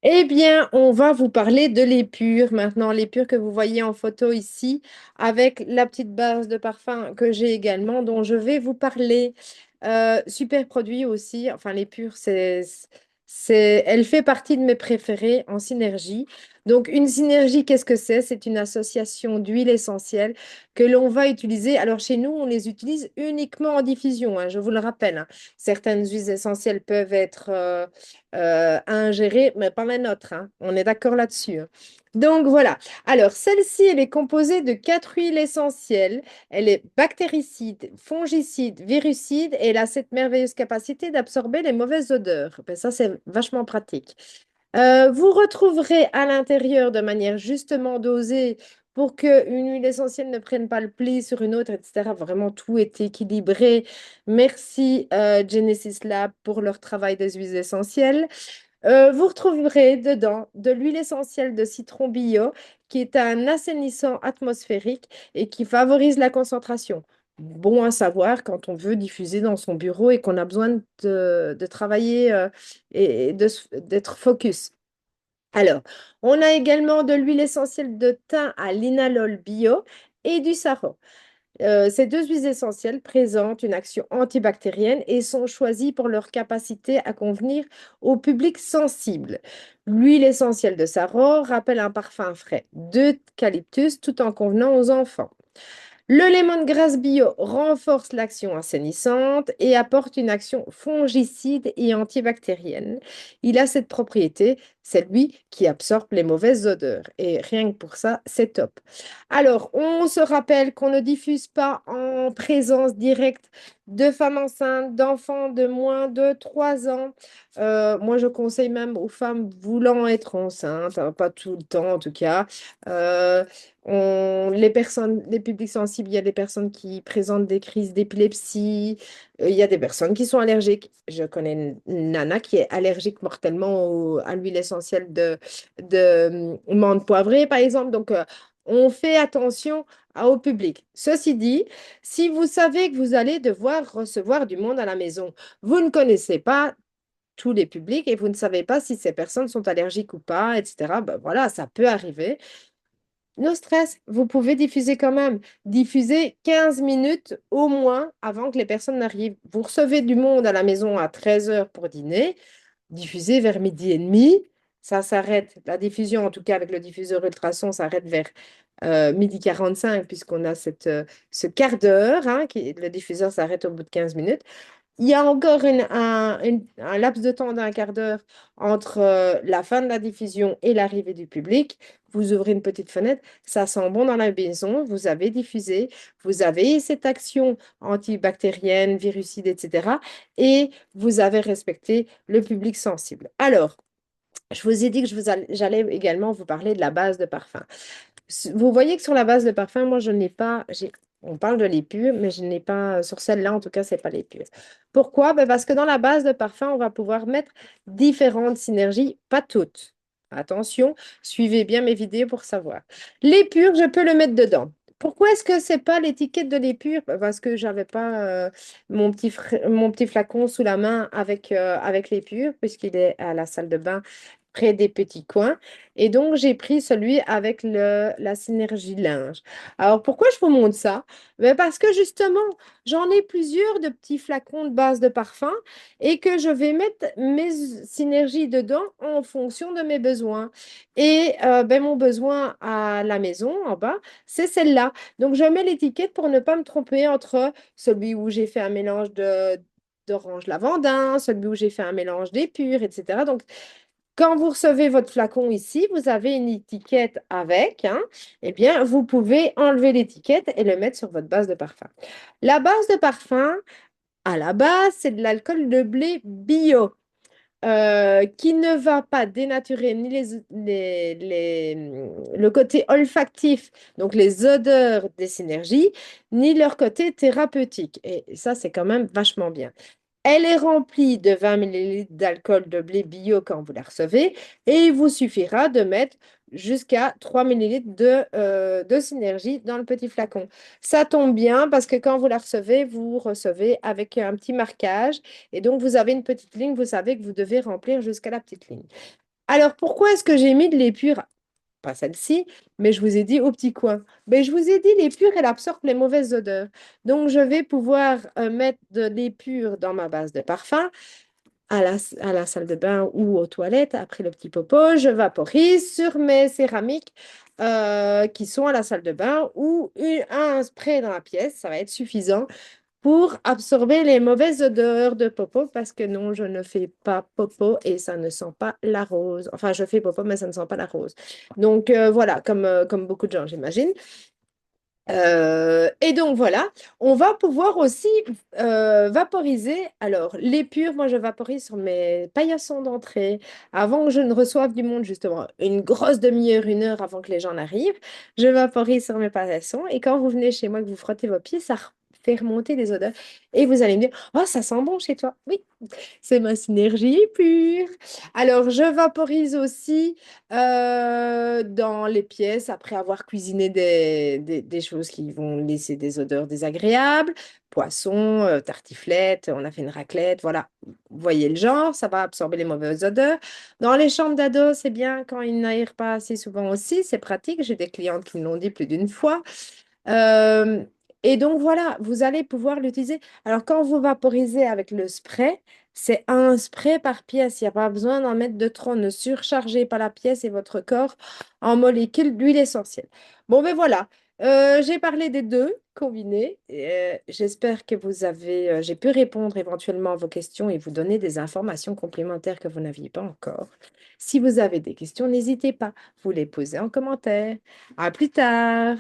Eh bien, on va vous parler de l'épure maintenant, l'épure que vous voyez en photo ici, avec la petite base de parfum que j'ai également, dont je vais vous parler. Super produit aussi, enfin l'épure, elle fait partie de mes préférés en synergie. Donc, une synergie, qu'est-ce que c'est? C'est une association d'huiles essentielles que l'on va utiliser. Alors, chez nous, on les utilise uniquement en diffusion, hein, je vous le rappelle, hein. Certaines huiles essentielles peuvent être à ingérer, mais pas la nôtre, hein. On est d'accord là-dessus, hein. Donc voilà. Alors, celle-ci, elle est composée de quatre huiles essentielles. Elle est bactéricide, fongicide, virucide et elle a cette merveilleuse capacité d'absorber les mauvaises odeurs. Ben, ça, c'est vachement pratique. Vous retrouverez à l'intérieur de manière justement dosée pour qu'une huile essentielle ne prenne pas le pli sur une autre, etc. Vraiment, tout est équilibré. Merci Genesis Lab pour leur travail des huiles essentielles. Vous retrouverez dedans de l'huile essentielle de citron bio qui est un assainissant atmosphérique et qui favorise la concentration. Bon à savoir quand on veut diffuser dans son bureau et qu'on a besoin de travailler et d'être focus. Alors, on a également de l'huile essentielle de thym à linalol bio et du sarro. Ces deux huiles essentielles présentent une action antibactérienne et sont choisies pour leur capacité à convenir au public sensible. L'huile essentielle de sarro rappelle un parfum frais d'eucalyptus tout en convenant aux enfants. Le lemongrass bio renforce l'action assainissante et apporte une action fongicide et antibactérienne. Il a cette propriété, c'est lui qui absorbe les mauvaises odeurs. Et rien que pour ça, c'est top. Alors, on se rappelle qu'on ne diffuse pas en présence directe de femmes enceintes, d'enfants de moins de 3 ans. Moi, je conseille même aux femmes voulant être enceintes, hein, pas tout le temps en tout cas. Euh, les personnes, les publics sensibles, il y a des personnes qui présentent des crises d'épilepsie, il y a des personnes qui sont allergiques. Je connais une nana qui est allergique mortellement à l'huile essentielle de menthe poivrée, par exemple. Donc, on fait attention au public. Ceci dit, si vous savez que vous allez devoir recevoir du monde à la maison, vous ne connaissez pas tous les publics et vous ne savez pas si ces personnes sont allergiques ou pas, etc. Ben voilà, ça peut arriver. No stress, vous pouvez diffuser quand même. Diffusez 15 minutes au moins avant que les personnes n'arrivent. Vous recevez du monde à la maison à 13 heures pour dîner. Diffusez vers midi et demi. Ça s'arrête. La diffusion, en tout cas avec le diffuseur ultrason, s'arrête vers midi 45 puisqu'on a ce quart d'heure, hein, le diffuseur s'arrête au bout de 15 minutes. Il y a encore un laps de temps d'un quart d'heure entre la fin de la diffusion et l'arrivée du public. Vous ouvrez une petite fenêtre, ça sent bon dans la maison, vous avez diffusé, vous avez cette action antibactérienne, virucide, etc. Et vous avez respecté le public sensible. Alors, je vous ai dit que j'allais également vous parler de la base de parfum. Vous voyez que sur la base de parfum, moi, je n'ai pas, on parle de l'épure, mais je n'ai pas, sur celle-là, en tout cas, c'est pas l'épure. Pourquoi? Ben parce que dans la base de parfum, on va pouvoir mettre différentes synergies, pas toutes. Attention, suivez bien mes vidéos pour savoir. L'épure, je peux le mettre dedans. Pourquoi est-ce que c'est pas l'étiquette de l'épure? Ben parce que j'avais pas mon petit flacon sous la main avec l'épure, puisqu'il est à la salle de bain près des petits coins. Et donc, j'ai pris celui avec la synergie linge. Alors, pourquoi je vous montre ça? Ben, parce que justement, j'en ai plusieurs de petits flacons de base de parfum et que je vais mettre mes synergies dedans en fonction de mes besoins. Et ben, mon besoin à la maison, en bas, c'est celle-là. Donc, je mets l'étiquette pour ne pas me tromper entre celui où j'ai fait un mélange d'orange lavandin, celui où j'ai fait un mélange d'épure, etc. Donc, quand vous recevez votre flacon ici, vous avez une étiquette avec, hein, eh bien, vous pouvez enlever l'étiquette et le mettre sur votre base de parfum. La base de parfum, à la base, c'est de l'alcool de blé bio qui ne va pas dénaturer ni le côté olfactif, donc les odeurs des synergies, ni leur côté thérapeutique. Et ça, c'est quand même vachement bien. Elle est remplie de 20 millilitres d'alcool de blé bio quand vous la recevez et il vous suffira de mettre jusqu'à 3 millilitres de synergie dans le petit flacon. Ça tombe bien parce que quand vous recevez avec un petit marquage et donc vous avez une petite ligne, vous savez que vous devez remplir jusqu'à la petite ligne. Alors, pourquoi est-ce que j'ai mis de l'épure? Pas celle-ci, mais je vous ai dit au petit coin. Mais je vous ai dit, l'épure, elle absorbe les mauvaises odeurs. Donc, je vais pouvoir mettre de l'épure dans ma base de parfum à la salle de bain ou aux toilettes. Après le petit popo, je vaporise sur mes céramiques qui sont à la salle de bain ou un spray dans la pièce. Ça va être suffisant pour absorber les mauvaises odeurs de popo parce que non, je ne fais pas popo et ça ne sent pas la rose. Enfin, je fais popo, mais ça ne sent pas la rose. Donc voilà, comme beaucoup de gens, j'imagine. Et donc voilà, on va pouvoir aussi vaporiser. Alors, l'épure, moi je vaporise sur mes paillassons d'entrée avant que je ne reçoive du monde, justement, une grosse demi-heure, 1 heure avant que les gens n'arrivent. Je vaporise sur mes paillassons et quand vous venez chez moi, que vous frottez vos pieds, ça fait remonter les odeurs. Et vous allez me dire, oh, ça sent bon chez toi. Oui, c'est ma synergie pure. Alors, je vaporise aussi dans les pièces après avoir cuisiné des choses qui vont laisser des odeurs désagréables. Poisson, tartiflette, on a fait une raclette, voilà. Vous voyez le genre, ça va absorber les mauvaises odeurs. Dans les chambres d'ado, c'est bien quand ils n'aèrent pas assez souvent aussi, c'est pratique. J'ai des clientes qui me l'ont dit plus d'une fois. Euh, et donc voilà, vous allez pouvoir l'utiliser. Alors quand vous vaporisez avec le spray, c'est un spray par pièce. Il n'y a pas besoin d'en mettre de trop. Ne surchargez pas la pièce et votre corps en molécules d'huile essentielle. Bon, ben voilà. J'ai parlé des deux combinés. J'espère que j'ai pu répondre éventuellement à vos questions et vous donner des informations complémentaires que vous n'aviez pas encore. Si vous avez des questions, n'hésitez pas. Vous les posez en commentaire. À plus tard.